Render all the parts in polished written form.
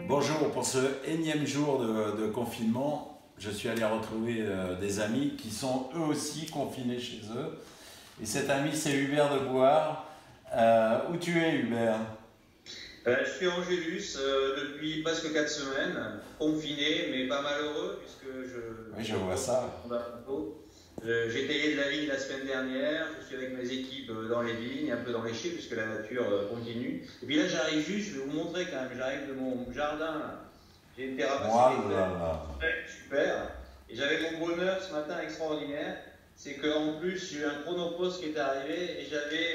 Bonjour, pour ce énième jour de confinement, je suis allé retrouver des amis qui sont eux aussi confinés chez eux. Et cet ami, c'est Hubert de Boire. Où tu es, Hubert? Je suis à Angélus depuis presque 4 semaines, confiné mais pas malheureux puisque Oui, je je vois reprends ça. mon bateau. J'ai taillé de la vigne la semaine dernière, je suis avec mes équipes dans les vignes, un peu dans les champs puisque la nature continue. Et puis là j'arrive juste, je vais vous montrer quand même, j'arrive de mon jardin, là. J'ai été ramasser des Voilà. feuilles, super. Et j'avais mon bonheur ce matin extraordinaire, c'est qu'en plus j'ai eu un chronopost qui est arrivé et j'avais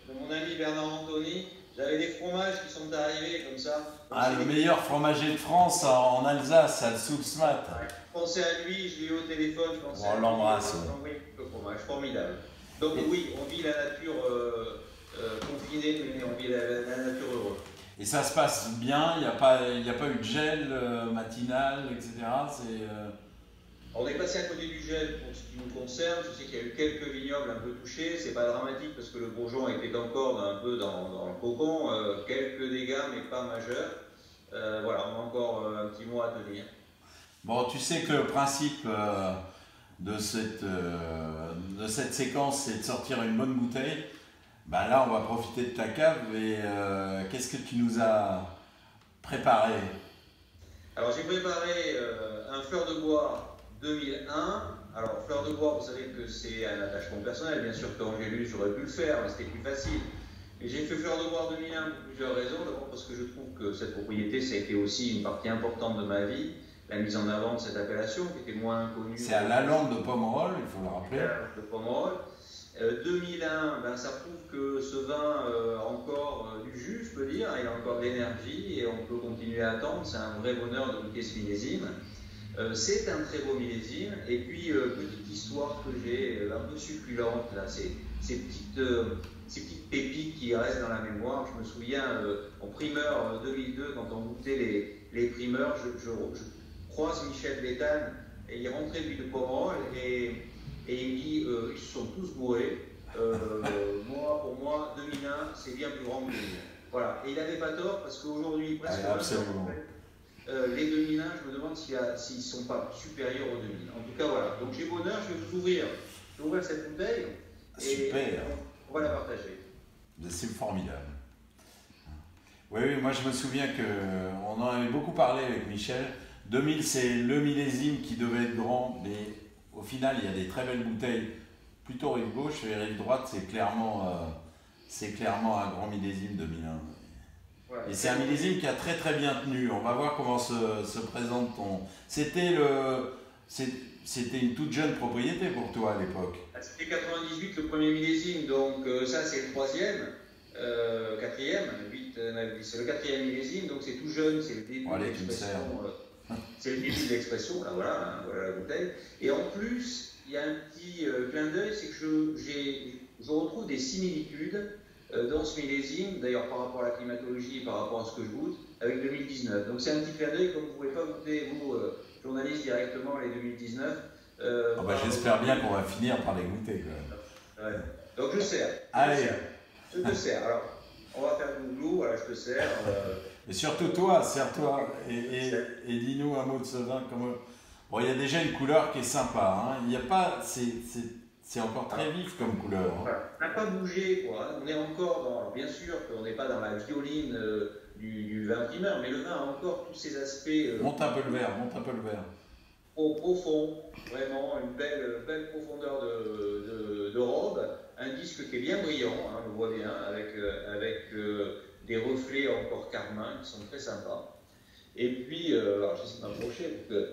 de mon ami Bernard Anthony. J'avais des fromages qui sont arrivés comme ça. Donc Ah, c'est le des... meilleur fromager de France en Alsace, à Soulsmat. Ouais, je pensais à lui, je l'ai eu au téléphone, je pensais On à lui, l'embrasse. il m'a envoyé le fromage, formidable. Donc Et, oui, on vit la nature confinée, mais on vit la nature heureuse. et ça se passe bien, il y a pas eu de gel matinal, etc. On est passé à côté du gel pour ce qui nous concerne. Je sais qu'il y a eu quelques vignobles un peu touchés. C'est pas dramatique parce que le bourgeon était encore un peu dans le cocon. Quelques dégâts, mais pas majeurs. Voilà, on a encore un petit mois à tenir. Bon, tu sais que le principe de cette séquence, c'est de sortir une bonne bouteille. Ben là, on va profiter de ta cave et qu'est-ce que tu nous as préparé? Alors j'ai préparé un fleur de bois 2001. Alors fleur de bois, vous savez que c'est un attachement personnel. Bien sûr qu'Angélus, j'aurais pu le faire, mais c'était plus facile. Mais j'ai fait fleur de bois 2001 pour plusieurs raisons. D'abord parce que je trouve que cette propriété, ça a été aussi une partie importante de ma vie. La mise en avant de cette appellation qui était moins connue C'est à Lalande de Pomerol, il faut le rappeler. de Pomerol. 2001, ben, ça prouve que ce vin a encore du jus, je peux dire, il a encore de l'énergie et on peut continuer à attendre. C'est un vrai bonheur de goûter ce millésime. C'est un très beau millésime. Et puis, petite histoire que j'ai un peu succulente, là, ces petites pépites qui restent dans la mémoire. Je me souviens, en primeur 2002, quand on goûtait les primeurs, je croise Michel Béthane et il rentrait lui de Pomerol et il me dit ils se sont tous bourrés. Pour moi, 2001, c'est bien plus grand que 2000. Voilà. Et il n'avait pas tort parce qu'aujourd'hui, presque 20 ans Absolument. après, les 2001, je me demande s'ils ne sont pas supérieurs aux 2000. En tout cas, voilà. Donc j'ai bonheur, je vais ouvrir cette bouteille et Super, on va la partager. c'est formidable. Oui, oui, moi je me souviens qu'on en avait beaucoup parlé avec Michel. 2000, c'est le millésime qui devait être grand, mais au final, il y a des très belles bouteilles, plutôt rive gauche, et rive droite, c'est clairement un grand millésime 2001. Voilà. Et c'est un millésime qui a très très bien tenu. On va voir comment se présente ton. C'était une toute jeune propriété pour toi à l'époque. C'était 98 le premier millésime, donc ça c'est le troisième, quatrième, 8, 9, 10, c'est le quatrième millésime, donc c'est tout jeune, c'est le début Bon, de allez, tu me sers. l'expression. C'est le début de l'expression, là voilà, hein, voilà la bouteille. Et en plus, il y a un petit clin d'œil, c'est que je retrouve des similitudes dans ce millésime, d'ailleurs par rapport à la climatologie et par rapport à ce que je goûte, avec 2019. Donc c'est un petit clin d'œil, comme vous ne pouvez pas goûter, vous, journalistes, directement les 2019. Ah bah, j'espère bien qu'on va finir par les goûter quand même. Ouais. Donc je sers. Allez, Je te sers. Alors, on va faire du glou, voilà, je te sers. et surtout toi, sers-toi et dis-nous un mot de ce vin. Bon, il y a déjà une couleur qui est sympa. Hein. Il y a pas, c'est encore très vif comme couleur. Hein. Voilà. On n'a pas bougé, quoi. On est encore dans. Alors, bien sûr qu'on n'est pas dans la violine du vin primeur, mais le vin a encore tous ces aspects Monte un peu le verre, monte un peu le verre. profonds, vraiment une belle profondeur de robe. Un disque qui est bien brillant, hein, on le voit bien, avec des reflets encore carmin qui sont très sympas. Et puis, alors j'essaie de m'approcher pour que.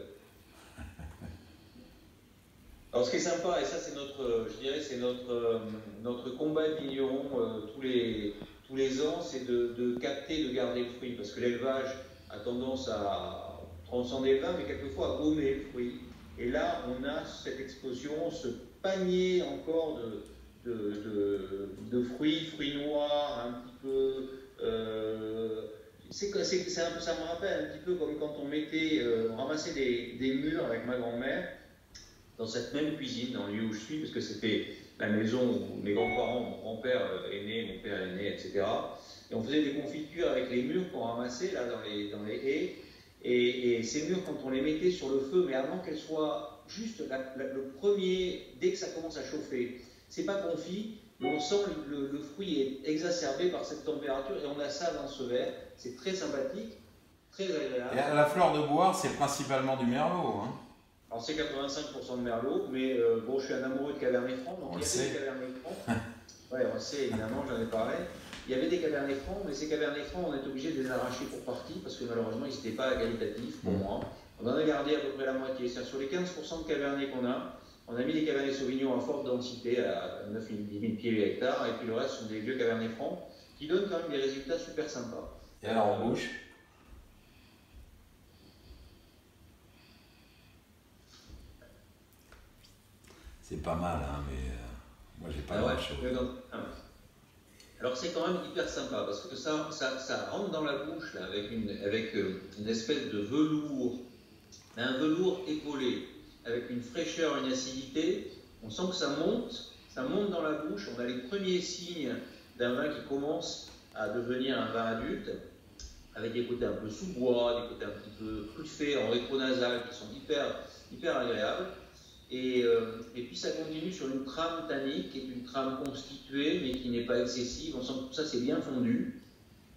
Alors ce qui est sympa, et ça c'est je dirais, c'est notre combat de vigneron tous les ans, c'est de capter, de garder le fruit, parce que l'élevage a tendance à transcender le vin, mais quelquefois à gommer le fruit. Et là, on a cette explosion, ce panier encore de fruits noirs, un petit peu. Ça me rappelle un petit peu comme quand on ramassait des mûres avec ma grand-mère dans cette même cuisine, dans le lieu où je suis, parce que c'était la maison où mes grands-parents, mon grand-père est né, mon père est né, etc. Et on faisait des confitures avec les mûres qu'on ramassait là dans les haies. Et ces mûres, quand on les mettait sur le feu, mais avant qu'elles soient juste le premier, dès que ça commence à chauffer, c'est pas confit, mais on sent le fruit est exacerbé par cette température et on a ça dans ce verre. C'est très sympathique, très agréable. Et à la fleur de boire, c'est principalement du merlot. Hein. Alors c'est 85% de merlot, mais bon, je suis un amoureux de Cabernet Franc, donc il y avait des Cabernet Franc. Ouais, on le sait, évidemment, j'en ai parlé. Il y avait des Cabernet Franc, mais ces Cabernet Franc, on est obligé de les arracher pour partie parce que malheureusement, ils n'étaient pas qualitatifs pour moi. On en a gardé à peu près la moitié. C'est-à-dire sur les 15% de Cabernet qu'on a, on a mis des Cabernet Sauvignon à forte densité, à 9 000, 10 000 pieds hectare, et puis le reste sont des vieux Cabernet Franc qui donnent quand même des résultats super sympas. Et alors en bouche? C'est pas mal, hein, mais moi j'ai pas grand chose. Alors c'est quand même hyper sympa parce que ça rentre dans la bouche là, avec une espèce de velours, un velours épaulé, avec une fraîcheur, une acidité. On sent que ça monte dans la bouche. On a les premiers signes d'un vin qui commence à devenir un vin adulte, avec des côtés un peu sous-bois, des côtés un petit peu truffés en rétronasal qui sont hyper agréables. Et puis ça continue sur une trame tannique qui est une trame constituée mais qui n'est pas excessive. On sent que tout ça c'est bien fondu.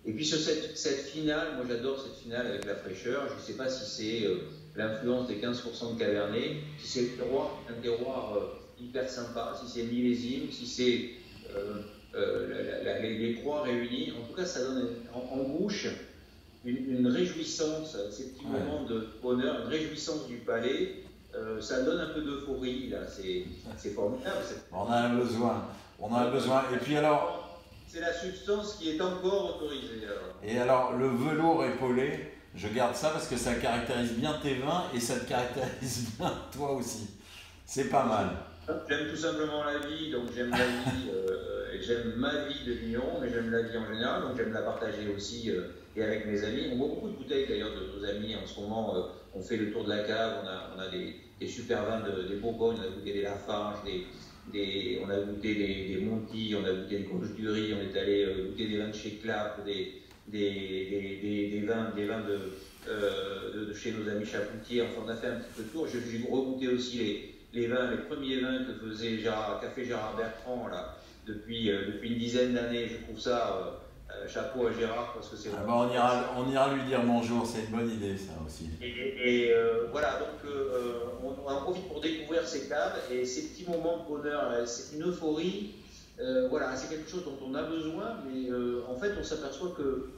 Et puis sur cette finale, moi j'adore cette finale avec la fraîcheur. Je ne sais pas si c'est l'influence des 15% de Cabernet, si c'est un terroir hyper sympa, si c'est millésime, si c'est les trois réunis. En tout cas ça donne en bouche une réjouissance, ces petits moments de bonheur, une réjouissance du palais. Ça donne un peu d'euphorie, là, c'est formidable. On a un besoin, Et puis alors... C'est la substance qui est encore autorisée. Alors. Et alors, le velours épaulé, je garde ça parce que ça caractérise bien tes vins et ça te caractérise bien toi aussi. C'est pas mal. J'aime tout simplement la vie, donc j'aime la vie, j'aime ma vie de vigneron, mais j'aime la vie en général, donc j'aime la partager aussi et avec mes amis. On boit beaucoup de bouteilles d'ailleurs de nos amis en ce moment. On fait le tour de la cave, on a des super vins des Bourgognes, on a goûté des Lafarge, on a goûté des Monty, on a goûté des Côtes du Riz, on est allé goûter des vins de chez Clap, des vins de chez nos amis Chapoutier. Enfin, on a fait un petit peu de tour. J'ai regoûté aussi les premiers vins que faisait Café Gérard Bertrand là, depuis une dizaine d'années. Je trouve ça chapeau à Gérard parce que c'est vraiment... on ira lui dire bonjour, c'est une bonne idée ça aussi. Voilà, donc on en profite pour découvrir ces caves et ces petits moments de bonheur, c'est une euphorie, voilà, c'est quelque chose dont on a besoin, mais en fait on s'aperçoit que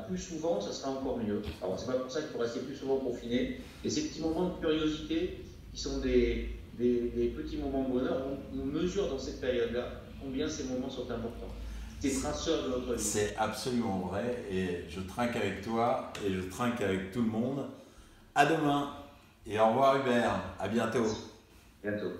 plus souvent ça sera encore mieux. Alors c'est pas pour ça qu'il faut rester plus souvent confiné, et ces petits moments de curiosité qui sont des petits moments de bonheur, on mesure dans cette période-là combien ces moments sont importants. Traceurs de notre vie. C'est absolument vrai et je trinque avec toi et je trinque avec tout le monde. À demain et au revoir Hubert, à bientôt. Bientôt.